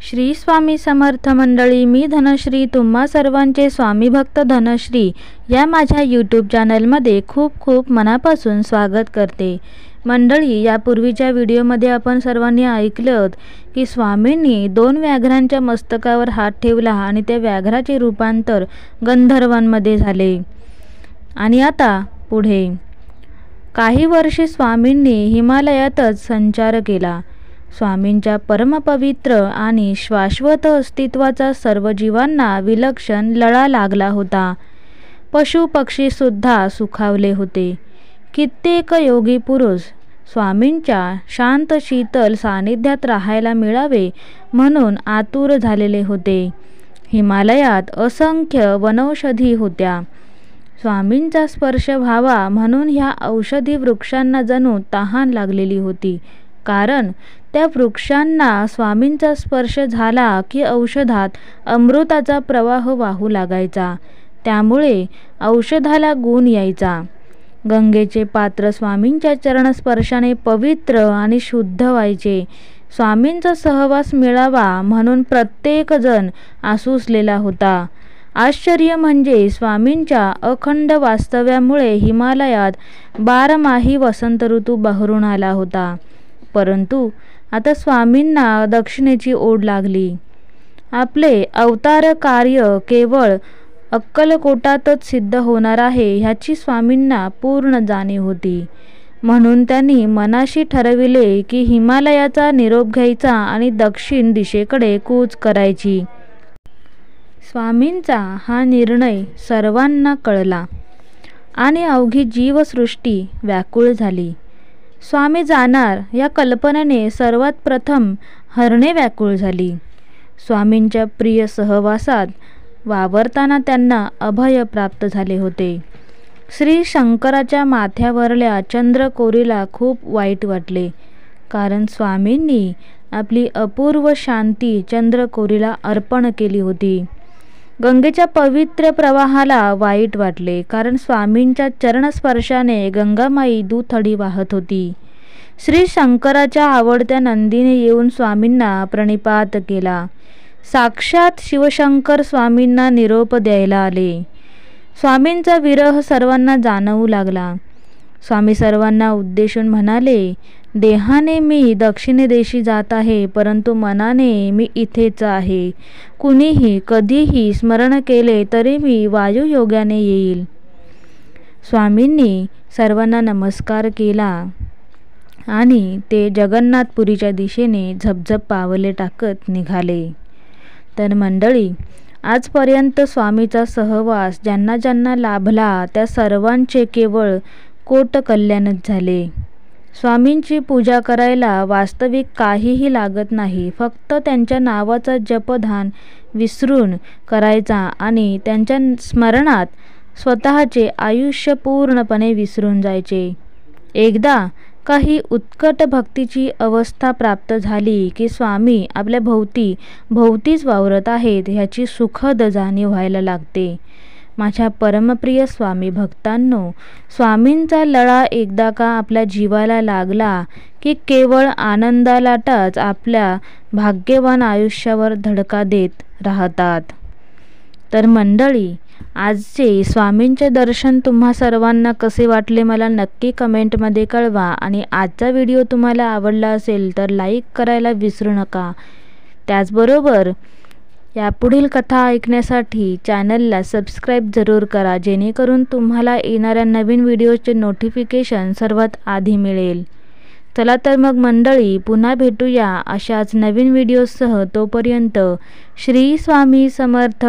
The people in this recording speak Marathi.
श्री स्वामी समर्थ मंडळी, मी धनश्री तुम्हा सर्वांचे स्वामी भक्त धनश्री या माझ्या यूट्यूब चॅनलमध्ये खूप खूप मनापासून स्वागत करते। मंडळी, यापूर्वीच्या व्हिडिओमध्ये आपण सर्वांनी ऐकलं की स्वामींनी 2 व्याघ्रांच्या मस्तकावर हात ठेवला आणि त्या व्याघ्राचे रूपांतर गंधर्वांमध्ये झाले। आणि आता पुढे काही वर्षे स्वामींनी हिमालयातच संचार केला। स्वामींच्या परमपवित्र आणि शाश्वत अस्तित्वाचा सर्व जीवांना विलक्षण लळा लागला होता। पशु पक्षी सुद्धा सुखावले होते। कित्येक योगी पुरुष स्वामींच्या शांत शीतल सानिध्यात राहायला मिळावे म्हणून आतुर झालेले होते। हिमालयात असंख्य वनौषधी होत्या। स्वामींचा स्पर्श व्हावा म्हणून ह्या औषधी वृक्षांना जणू तहान लागलेली होती, कारण त्या वृक्षांना स्वामींचा स्पर्श झाला की औषधात अमृताचा प्रवाह वाहू लागायचा, त्यामुळे औषधाला गुण यायचा। गंगेचे पात्र स्वामींच्या चरणस्पर्शाने पवित्र आणि शुद्ध व्हायचे। स्वामींचा सहवास मिळावा म्हणून प्रत्येक जण आसुसलेला होता। आश्चर्य म्हणजे स्वामींच्या अखंड वास्तव्यामुळे हिमालयात 12माही वसंत ऋतू बहरून आला होता। परंतु आता स्वामींना दक्षिणेची ओढ लागली। आपले अवतार कार्य केवळ अक्कलकोटातच सिद्ध होणार आहे ह्याची स्वामींना पूर्ण जाणीव होती। म्हणून त्यांनी मनाशी ठरविले की हिमालयाचा निरोप घ्यायचा आणि दक्षिण दिशेकडे कूच करायची। स्वामींचा हा निर्णय सर्वांना कळला आणि अवघी जीवसृष्टी व्याकुळ झाली। स्वामी जाणार या कल्पनेने सर्वात प्रथम हरणे व्याकुळ झाली। स्वामींच्या प्रिय सहवासात वावरताना त्यांना अभय प्राप्त झाले होते। श्री शंकराच्या माथ्यावरल्या चंद्रकोरीला खूप वाईट वाटले, कारण स्वामींनी आपली अपूर्व शांती चंद्रकोरीला अर्पण केली होती। गंगेच्या पवित्र प्रवाहाला वाईट वाटले, कारण स्वामींच्या चरणस्पर्शाने गंगामाई दुथडी वाहत होती। श्री शंकराच्या आवडत्या नंदीने येऊन स्वामींना प्रणिपात केला। साक्षात शिवशंकर स्वामींना निरोप द्यायला आले। स्वामींचा विरह सर्वांना जाणवू लागला। स्वामी सर्वांना उद्देशून म्हणाले, देहाने मी दक्षिणेदेशी जात आहे, परंतु मनाने मी इथेच आहे। कुणीही कधीही स्मरण केले तरी मी वायुयोगाने येईल। स्वामींनी सर्वांना नमस्कार केला आणि ते जगन्नाथपुरीच्या दिशेने झपझप पावले टाकत निघाले। तर मंडळी, आजपर्यंत स्वामीचा सहवास ज्यांना ज्यांना लाभला त्या सर्वांचे केवळ कोट कल्याणच झाले। स्वामींची पूजा करायला वास्तविक काहीही लागत नाही, फक्त त्यांच्या नावाचा जपध्यान विसरून करायचा आणि त्यांच्या स्मरणात स्वतःचे आयुष्य पूर्णपणे विसरून जायचे। एकदा काही उत्कट भक्तीची अवस्था प्राप्त झाली की स्वामी आपल्या भोवतीच वावरत आहेत ह्याची सुखद जाणीव व्हायला लागते। माझ्या परमप्रिय स्वामी भक्तांनो, स्वामींचा लळा एकदा का आपल्या जीवाला लागला की केवळ आनंदालाटच आपल्या भाग्यवान आयुष्यावर धडका देत राहतात। तर मंडळी, आजचे स्वामींचे दर्शन तुम्हा सर्वांना कसे वाटले मला नक्की कमेंटमध्ये कळवा आणि आजचा व्हिडिओ तुम्हाला आवडला असेल तर लाईक करायला विसरू नका। त्याचबरोबर यापुढील कथा ऐकण्यासाठी चॅनलला सबस्क्राईब जरूर करा, जेणेकरून तुम्हाला येणाऱ्या नवीन व्हिडिओचे नोटिफिकेशन सर्वात आधी मिळेल। चला तर मग मंडळी, पुन्हा भेटूया अशाच नवीन व्हिडिओसह। तोपर्यंत श्री स्वामी समर्थ।